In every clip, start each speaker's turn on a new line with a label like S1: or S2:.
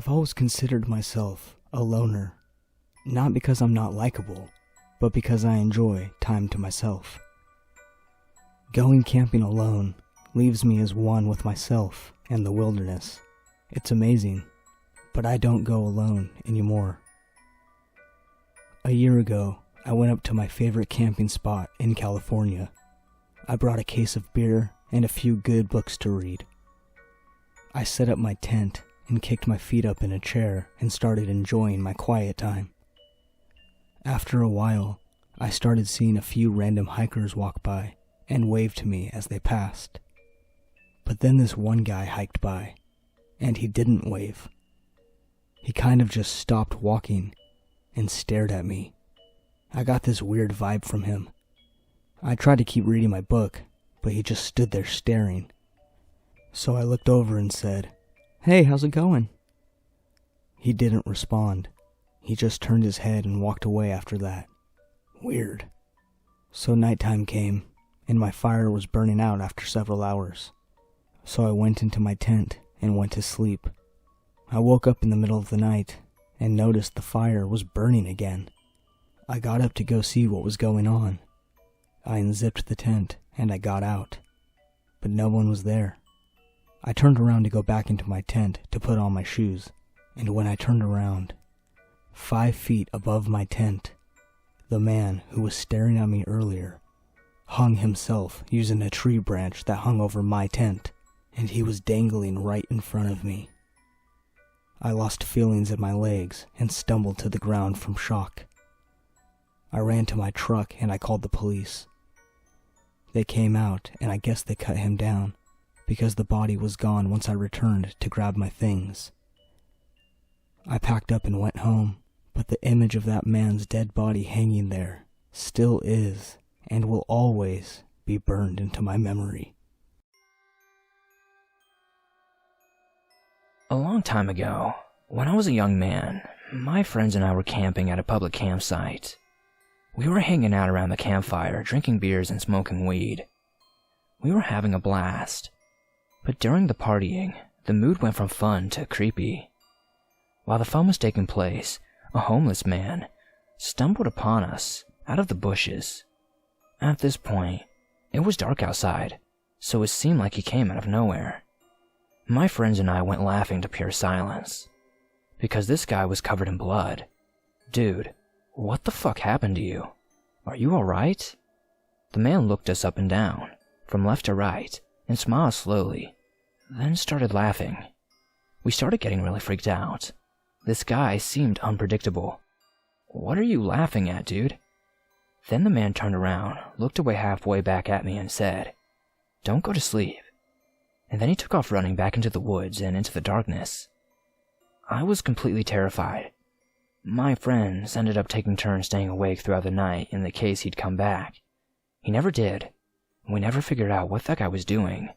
S1: I've always considered myself a loner, not because I'm not likable, but because I enjoy time to myself. Going camping alone leaves me as one with myself and the wilderness. It's amazing, but I don't go alone anymore. A year ago, I went up to my favorite camping spot in California. I brought a case of beer and a few good books to read. I set up my tent and kicked my feet up in a chair and started enjoying my quiet time. After a while, I started seeing a few random hikers walk by and wave to me as they passed. But then this one guy hiked by, and he didn't wave. He kind of just stopped walking and stared at me. I got this weird vibe from him. I tried to keep reading my book, but he just stood there staring. So I looked over and said, "Hey, how's it going?" He didn't respond. He just turned his head and walked away after that. Weird. So nighttime came, and my fire was burning out after several hours. So I went into my tent and went to sleep. I woke up in the middle of the night and noticed the fire was burning again. I got up to go see what was going on. I unzipped the tent and I got out, but no one was there. I turned around to go back into my tent to put on my shoes, and when I turned around, 5 feet above my tent, the man who was staring at me earlier hung himself using a tree branch that hung over my tent, and he was dangling right in front of me. I lost feelings in my legs and stumbled to the ground from shock. I ran to my truck and I called the police. They came out and I guess they cut him down, because the body was gone once I returned to grab my things. I packed up and went home, but the image of that man's dead body hanging there still is and will always be burned into my memory.
S2: A long time ago, when I was a young man, my friends and I were camping at a public campsite. We were hanging out around the campfire, drinking beers and smoking weed. We were having a blast. But during the partying, the mood went from fun to creepy. While the fun was taking place, a homeless man stumbled upon us out of the bushes. At this point, it was dark outside, so it seemed like he came out of nowhere. My friends and I went laughing to pure silence, because this guy was covered in blood. Dude, what the fuck happened to you? Are you alright? The man looked us up and down, from left to right, and smiled slowly, then started laughing. We started getting really freaked out. This guy seemed unpredictable. "What are you laughing at, dude?" Then the man turned around, looked away halfway back at me and said, "Don't go to sleep." And then he took off running back into the woods and into the darkness. I was completely terrified. My friends ended up taking turns staying awake throughout the night in the case he'd come back. He never did. We never figured out what that guy was doing,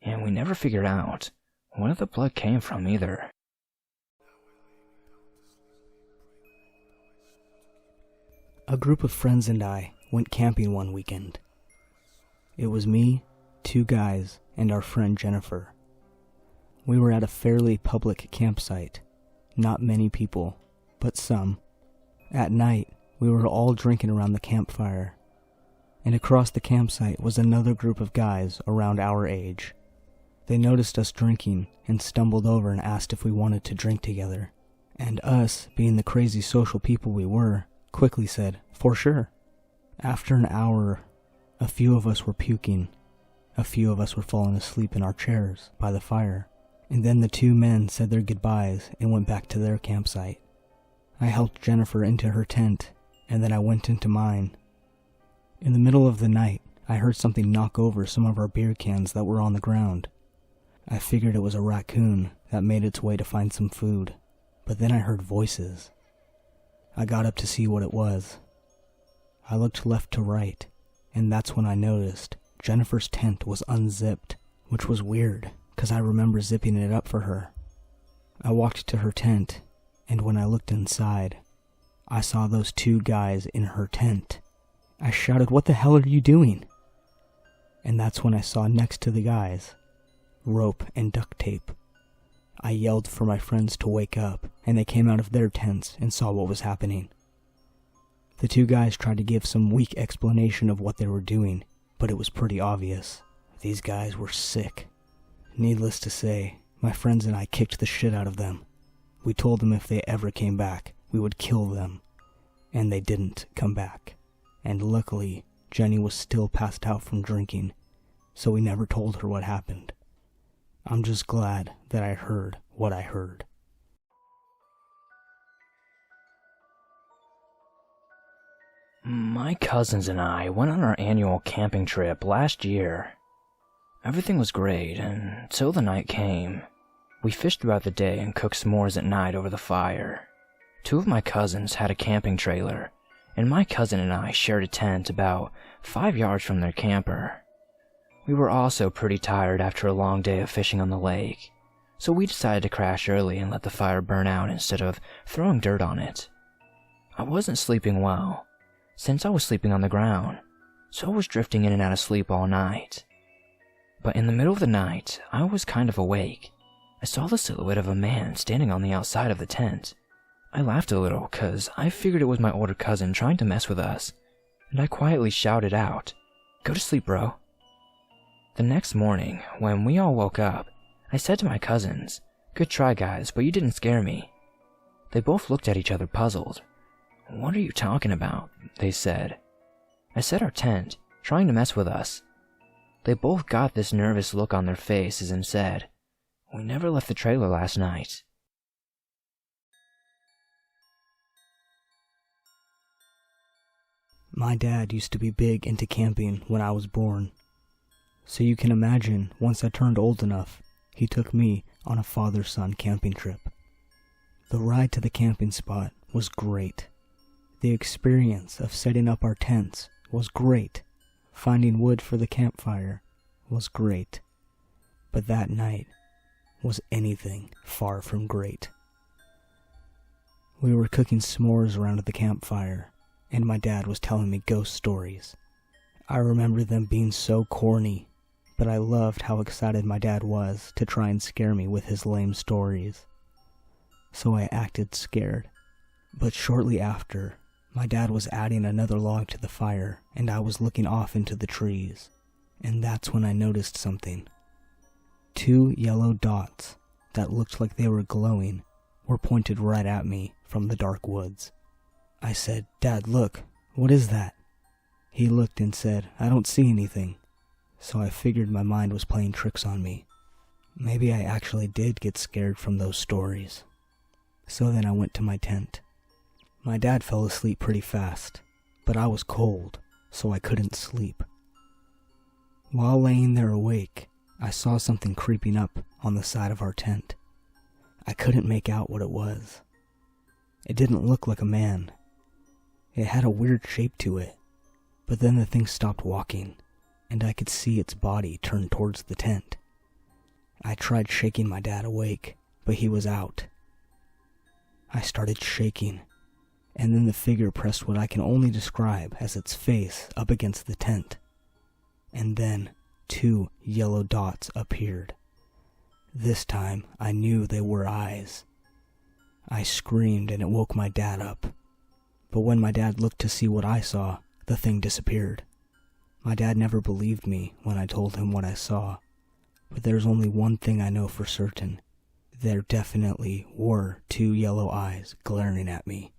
S2: and we never figured out where the blood came from either.
S1: A group of friends and I went camping one weekend. It was me, 2 guys, and our friend Jennifer. We were at a fairly public campsite. Not many people, but some. At night, we were all drinking around the campfire, and across the campsite was another group of guys around our age. They noticed us drinking and stumbled over and asked if we wanted to drink together. And us, being the crazy social people we were, quickly said, "For sure." After an hour, a few of us were puking. A few of us were falling asleep in our chairs by the fire. And then the 2 men said their goodbyes and went back to their campsite. I helped Jennifer into her tent, and then I went into mine. In the middle of the night, I heard something knock over some of our beer cans that were on the ground. I figured it was a raccoon that made its way to find some food, but then I heard voices. I got up to see what it was. I looked left to right, and that's when I noticed Jennifer's tent was unzipped, which was weird, because I remember zipping it up for her. I walked to her tent, and when I looked inside, I saw those 2 guys in her tent. I shouted, "What the hell are you doing?" And that's when I saw next to the guys, rope and duct tape. I yelled for my friends to wake up, and they came out of their tents and saw what was happening. The two guys tried to give some weak explanation of what they were doing, but it was pretty obvious. These guys were sick. Needless to say, my friends and I kicked the shit out of them. We told them if they ever came back, we would kill them. And they didn't come back. And luckily, Jenny was still passed out from drinking, so we never told her what happened. I'm just glad that I heard what I heard.
S2: My cousins and I went on our annual camping trip last year. Everything was great until the night came. We fished throughout the day and cooked s'mores at night over the fire. Two of my cousins had a camping trailer, and my cousin and I shared a tent about 5 yards from their camper. We were also pretty tired after a long day of fishing on the lake, so we decided to crash early and let the fire burn out instead of throwing dirt on it. I wasn't sleeping well, since I was sleeping on the ground, so I was drifting in and out of sleep all night. But in the middle of the night, I was kind of awake. I saw the silhouette of a man standing on the outside of the tent. I laughed a little, 'cause I figured it was my older cousin trying to mess with us, and I quietly shouted out, "Go to sleep, bro." The next morning, when we all woke up, I said to my cousins, "Good try, guys, but you didn't scare me." They both looked at each other puzzled. "What are you talking about?" they said. I said our tent, trying to mess with us. They both got this nervous look on their faces and said, "We never left the trailer last night."
S1: My dad used to be big into camping when I was born. So you can imagine, once I turned old enough, he took me on a father-son camping trip. The ride to the camping spot was great. The experience of setting up our tents was great. Finding wood for the campfire was great. But that night was anything far from great. We were cooking s'mores around the campfire, and my dad was telling me ghost stories. I remember them being so corny, but I loved how excited my dad was to try and scare me with his lame stories. So I acted scared. But shortly after, my dad was adding another log to the fire, and I was looking off into the trees. And that's when I noticed something. 2 yellow dots that looked like they were glowing were pointed right at me from the dark woods. I said, "Dad, look, what is that?" He looked and said, "I don't see anything." So I figured my mind was playing tricks on me. Maybe I actually did get scared from those stories. So then I went to my tent. My dad fell asleep pretty fast, but I was cold, so I couldn't sleep. While laying there awake, I saw something creeping up on the side of our tent. I couldn't make out what it was. It didn't look like a man. It had a weird shape to it, but then the thing stopped walking, and I could see its body turn towards the tent. I tried shaking my dad awake, but he was out. I started shaking, and then the figure pressed what I can only describe as its face up against the tent. And then 2 yellow dots appeared. This time I knew they were eyes. I screamed and it woke my dad up. But when my dad looked to see what I saw, the thing disappeared. My dad never believed me when I told him what I saw. But there's only one thing I know for certain. There definitely were 2 yellow eyes glaring at me.